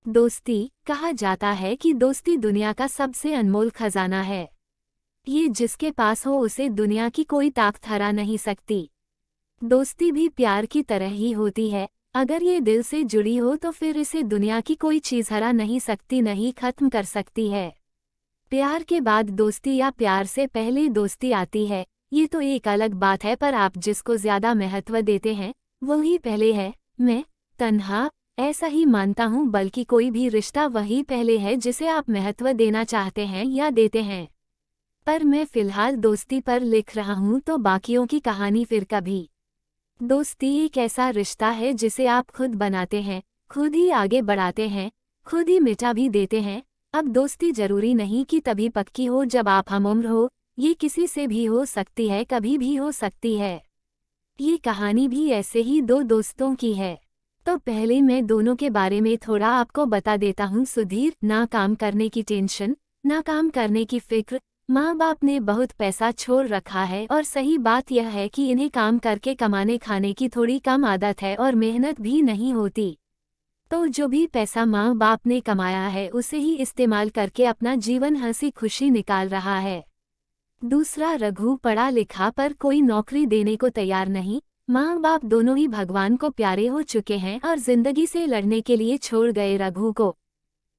दोस्ती, कहा जाता है कि दोस्ती दुनिया का सबसे अनमोल खजाना है। ये जिसके पास हो उसे दुनिया की कोई ताकत हरा नहीं सकती। दोस्ती भी प्यार की तरह ही होती है। अगर ये दिल से जुड़ी हो तो फिर इसे दुनिया की कोई चीज हरा नहीं सकती, नहीं खत्म कर सकती है। प्यार के बाद दोस्ती या प्यार से पहले दोस्ती आती है, ये तो एक अलग बात है, पर आप जिसको ज्यादा महत्व देते हैं वही पहले है। मैं तन्हा ऐसा ही मानता हूँ, बल्कि कोई भी रिश्ता वही पहले है जिसे आप महत्व देना चाहते हैं या देते हैं। पर मैं फिलहाल दोस्ती पर लिख रहा हूँ, तो बाकियों की कहानी फिर कभी। दोस्ती एक ऐसा रिश्ता है जिसे आप खुद बनाते हैं, खुद ही आगे बढ़ाते हैं, खुद ही मिटा भी देते हैं। अब दोस्ती जरूरी नहीं कि तभी पक्की हो जब आप हमउम्र हो, ये किसी से भी हो सकती है, कभी भी हो सकती है। ये कहानी भी ऐसे ही दो दोस्तों की है। तो पहले मैं दोनों के बारे में थोड़ा आपको बता देता हूँ। सुधीर, ना काम करने की टेंशन, ना काम करने की फिक्र। माँ बाप ने बहुत पैसा छोड़ रखा है और सही बात यह है कि इन्हें काम करके कमाने खाने की थोड़ी कम आदत है और मेहनत भी नहीं होती। तो जो भी पैसा माँ बाप ने कमाया है उसे ही इस्तेमाल करके अपना जीवन हंसी खुशी निकाल रहा है। दूसरा रघु, पढ़ा लिखा पर कोई नौकरी देने को तैयार नहीं। माँ बाप दोनों ही भगवान को प्यारे हो चुके हैं और जिंदगी से लड़ने के लिए छोड़ गए रघु को।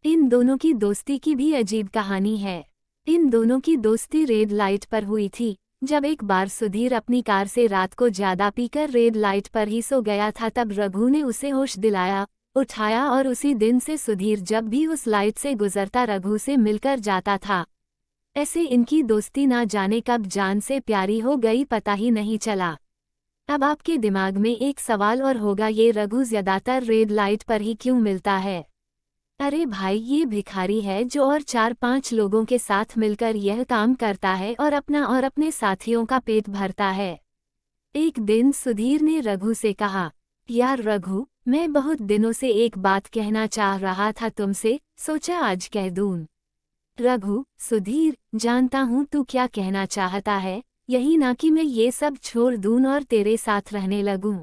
इन दोनों की दोस्ती की भी अजीब कहानी है। इन दोनों की दोस्ती रेड लाइट पर हुई थी। जब एक बार सुधीर अपनी कार से रात को ज्यादा पीकर रेड लाइट पर ही सो गया था, तब रघु ने उसे होश दिलाया, उठाया और उसी दिन से सुधीर जब भी उस लाइट से गुजरता रघु से मिलकर जाता था। ऐसे इनकी दोस्ती ना जाने कब जान से प्यारी हो गई, पता ही नहीं चला। अब आपके दिमाग में एक सवाल और होगा, ये रघु ज्यादातर रेड लाइट पर ही क्यों मिलता है? अरे भाई, ये भिखारी है जो और 4-5 लोगों के साथ मिलकर यह काम करता है और अपना और अपने साथियों का पेट भरता है। एक दिन सुधीर ने रघु से कहा, यार रघु, मैं बहुत दिनों से एक बात कहना चाह रहा था तुमसे, सोचा आज कह दूं। रघु, सुधीर, जानता हूँ तू क्या कहना चाहता है, यही ना कि मैं ये सब छोड़ दूं और तेरे साथ रहने लगूं।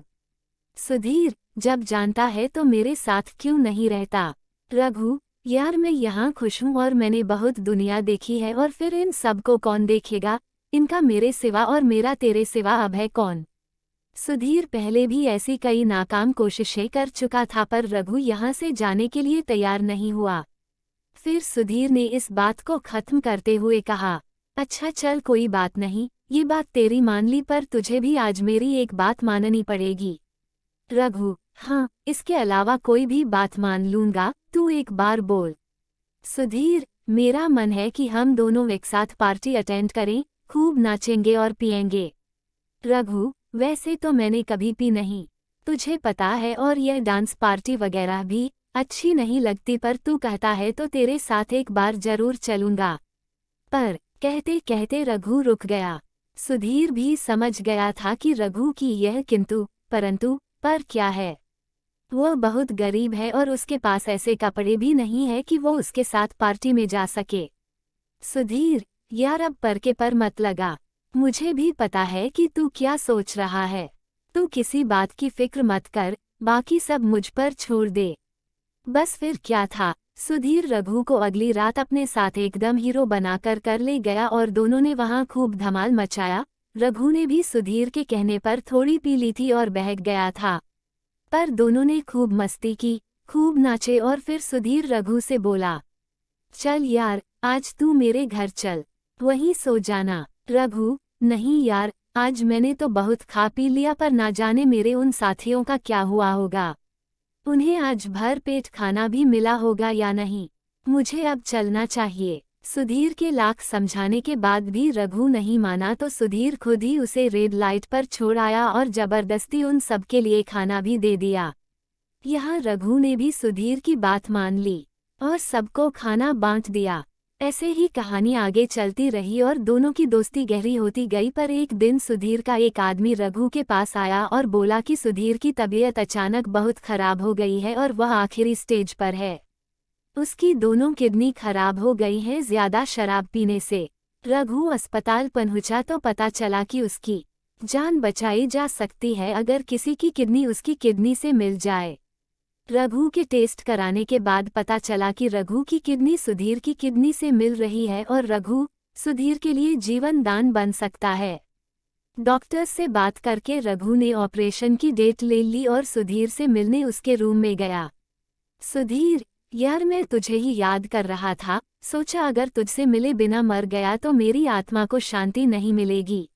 सुधीर, जब जानता है तो मेरे साथ क्यों नहीं रहता? रघु, यार मैं यहाँ खुश हूँ और मैंने बहुत दुनिया देखी है, और फिर इन सब को कौन देखेगा? इनका मेरे सिवा और मेरा तेरे सिवा अब है कौन? सुधीर पहले भी ऐसी कई नाकाम कोशिशें कर चुका था, पर रघु यहाँ से जाने के लिए तैयार नहीं हुआ। फिर सुधीर ने इस बात को खत्म करते हुए कहा, अच्छा चल कोई बात नहीं, ये बात तेरी मान ली, पर तुझे भी आज मेरी एक बात माननी पड़ेगी। रघु, हाँ, इसके अलावा कोई भी बात मान लूंगा, तू एक बार बोल। सुधीर, मेरा मन है कि हम दोनों एक साथ पार्टी अटेंड करें, खूब नाचेंगे और पिएंगे। रघु, वैसे तो मैंने कभी पी नहीं, तुझे पता है, और यह डांस पार्टी वगैरह भी अच्छी नहीं लगती, पर तू कहता है तो तेरे साथ एक बार जरूर चलूंगा। पर कहते कहते रघु रुक गया। सुधीर भी समझ गया था कि रघु की यह किंतु परंतु पर क्या है। वह बहुत गरीब है और उसके पास ऐसे कपड़े भी नहीं है कि वो उसके साथ पार्टी में जा सके। सुधीर, यार अब पर के पर मत लगा, मुझे भी पता है कि तू क्या सोच रहा है। तू किसी बात की फिक्र मत कर, बाकी सब मुझ पर छोड़ दे। बस फिर क्या था, सुधीर रघु को अगली रात अपने साथ एकदम हीरो बनाकर कर ले गया और दोनों ने वहां खूब धमाल मचाया। रघु ने भी सुधीर के कहने पर थोड़ी पी ली थी और बहक गया था, पर दोनों ने खूब मस्ती की, खूब नाचे। और फिर सुधीर रघु से बोला, चल यार, आज तू मेरे घर चल, वहीं सो जाना। रघु, नहीं यार, आज मैंने तो बहुत खा पी लिया, पर ना जाने मेरे उन साथियों का क्या हुआ होगा, उन्हें आज भर पेट खाना भी मिला होगा या नहीं, मुझे अब चलना चाहिए। सुधीर के लाख समझाने के बाद भी रघु नहीं माना, तो सुधीर खुद ही उसे रेड लाइट पर छोड़ आया और जबरदस्ती उन सबके लिए खाना भी दे दिया। यहाँ रघु ने भी सुधीर की बात मान ली और सबको खाना बांट दिया। ऐसे ही कहानी आगे चलती रही और दोनों की दोस्ती गहरी होती गई। पर एक दिन सुधीर का एक आदमी रघु के पास आया और बोला कि सुधीर की तबीयत अचानक बहुत खराब हो गई है और वह आखिरी स्टेज पर है। उसकी दोनों किडनी खराब हो गई हैं ज्यादा शराब पीने से। रघु अस्पताल पहुंचा तो पता चला कि उसकी जान बचाई जा सकती है अगर किसी की किडनी उसकी किडनी से मिल जाए। रघु के टेस्ट कराने के बाद पता चला कि रघु की किडनी सुधीर की किडनी से मिल रही है और रघु सुधीर के लिए जीवन दान बन सकता है। डॉक्टर से बात करके रघु ने ऑपरेशन की डेट ले ली और सुधीर से मिलने उसके रूम में गया। सुधीर, यार मैं तुझे ही याद कर रहा था, सोचा अगर तुझसे मिले बिना मर गया तो मेरी आत्मा को शांति नहीं मिलेगी।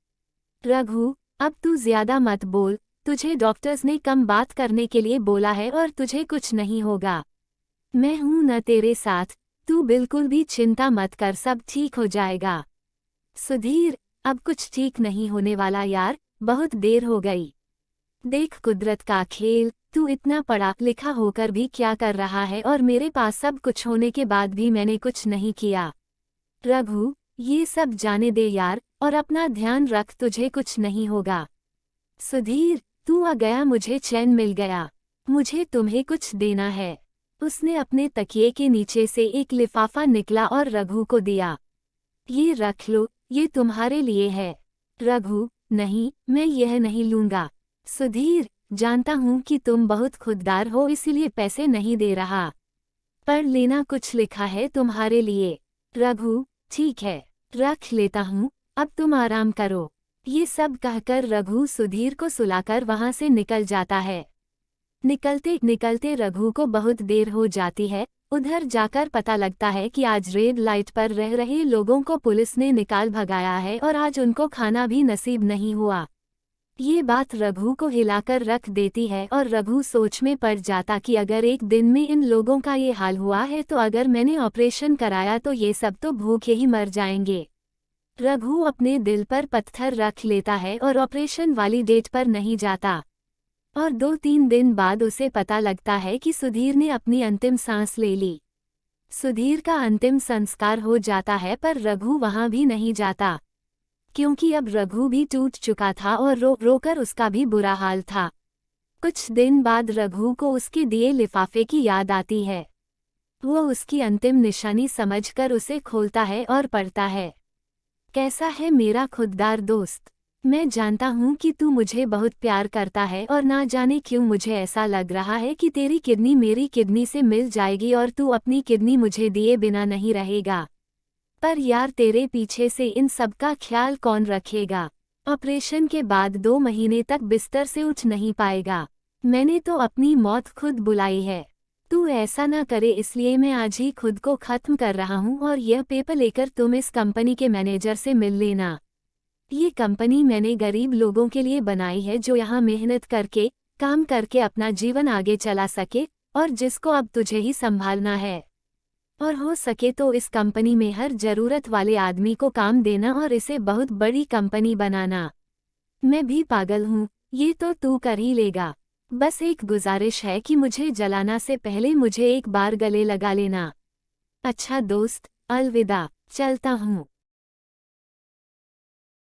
रघु, अब तू ज्यादा मत बोल, तुझे डॉक्टर्स ने कम बात करने के लिए बोला है और तुझे कुछ नहीं होगा। मैं हूं न तेरे साथ, तू बिल्कुल भी चिंता मत कर, सब ठीक हो जाएगा। सुधीर, अब कुछ ठीक नहीं होने वाला यार, बहुत देर हो गई। देख कुदरत का खेल, तू इतना पढ़ा लिखा होकर भी क्या कर रहा है और मेरे पास सब कुछ होने के बाद भी मैंने कुछ नहीं किया। रघु, ये सब जाने दे यार, और अपना ध्यान रख, तुझे कुछ नहीं होगा। सुधीर, तू आ गया, मुझे चैन मिल गया, मुझे तुम्हें कुछ देना है। उसने अपने तकिए के नीचे से एक लिफाफा निकला और रघु को दिया। ये रख लो, ये तुम्हारे लिए है। रघु, नहीं, मैं यह नहीं लूंगा। सुधीर, जानता हूं कि तुम बहुत खुददार हो इसलिए पैसे नहीं दे रहा, पर लेना कुछ लिखा है तुम्हारे लिए। रघु, ठीक है, रख लेता हूं, अब तुम आराम करो। ये सब कहकर रघु सुधीर को सुलाकर वहां से निकल जाता है। निकलते निकलते रघु को बहुत देर हो जाती है। उधर जाकर पता लगता है कि आज रेड लाइट पर रह रहे लोगों को पुलिस ने निकाल भगाया है और आज उनको खाना भी नसीब नहीं हुआ। ये बात रघु को हिलाकर रख देती है और रघु सोच में पड़ जाता कि अगर एक दिन में इन लोगों का ये हाल हुआ है तो अगर मैंने ऑपरेशन कराया तो ये सब तो भूखे ही मर जाएंगे। रघु अपने दिल पर पत्थर रख लेता है और ऑपरेशन वाली डेट पर नहीं जाता। और 2-3 दिन बाद उसे पता लगता है कि सुधीर ने अपनी अंतिम सांस ले ली। सुधीर का अंतिम संस्कार हो जाता है पर रघु वहां भी नहीं जाता, क्योंकि अब रघु भी टूट चुका था और रो रोकर उसका भी बुरा हाल था। कुछ दिन बाद रघु को उसके दिए लिफाफे की याद आती है। वो उसकी अंतिम निशानी समझकर उसे खोलता है और पढ़ता है। कैसा है मेरा खुददार दोस्त, मैं जानता हूँ कि तू मुझे बहुत प्यार करता है और ना जाने क्यों मुझे ऐसा लग रहा है कि तेरी किडनी मेरी किडनी से मिल जाएगी और तू अपनी किडनी मुझे दिए बिना नहीं रहेगा। पर यार तेरे पीछे से इन सब का ख्याल कौन रखेगा? ऑपरेशन के बाद 2 महीने तक बिस्तर से उठ नहीं पाएगा। मैंने तो अपनी मौत खुद बुलाई है। तू ऐसा ना करे, इसलिए मैं आज ही खुद को खत्म कर रहा हूँ और यह पेपर लेकर तुम इस कंपनी के मैनेजर से मिल लेना। ये कंपनी मैंने गरीब लोगों के लिए बनाई है जो यहाँ मेहनत करके काम करके अपना जीवन आगे चला सके और जिसको अब तुझे ही संभालना है। और हो सके तो इस कंपनी में हर जरूरत वाले आदमी को काम देना और इसे बहुत बड़ी कंपनी बनाना। मैं भी पागल हूँ, ये तो तू कर ही लेगा। बस एक गुजारिश है कि मुझे जलाना से पहले मुझे एक बार गले लगा लेना। अच्छा दोस्त, अलविदा, चलता हूँ।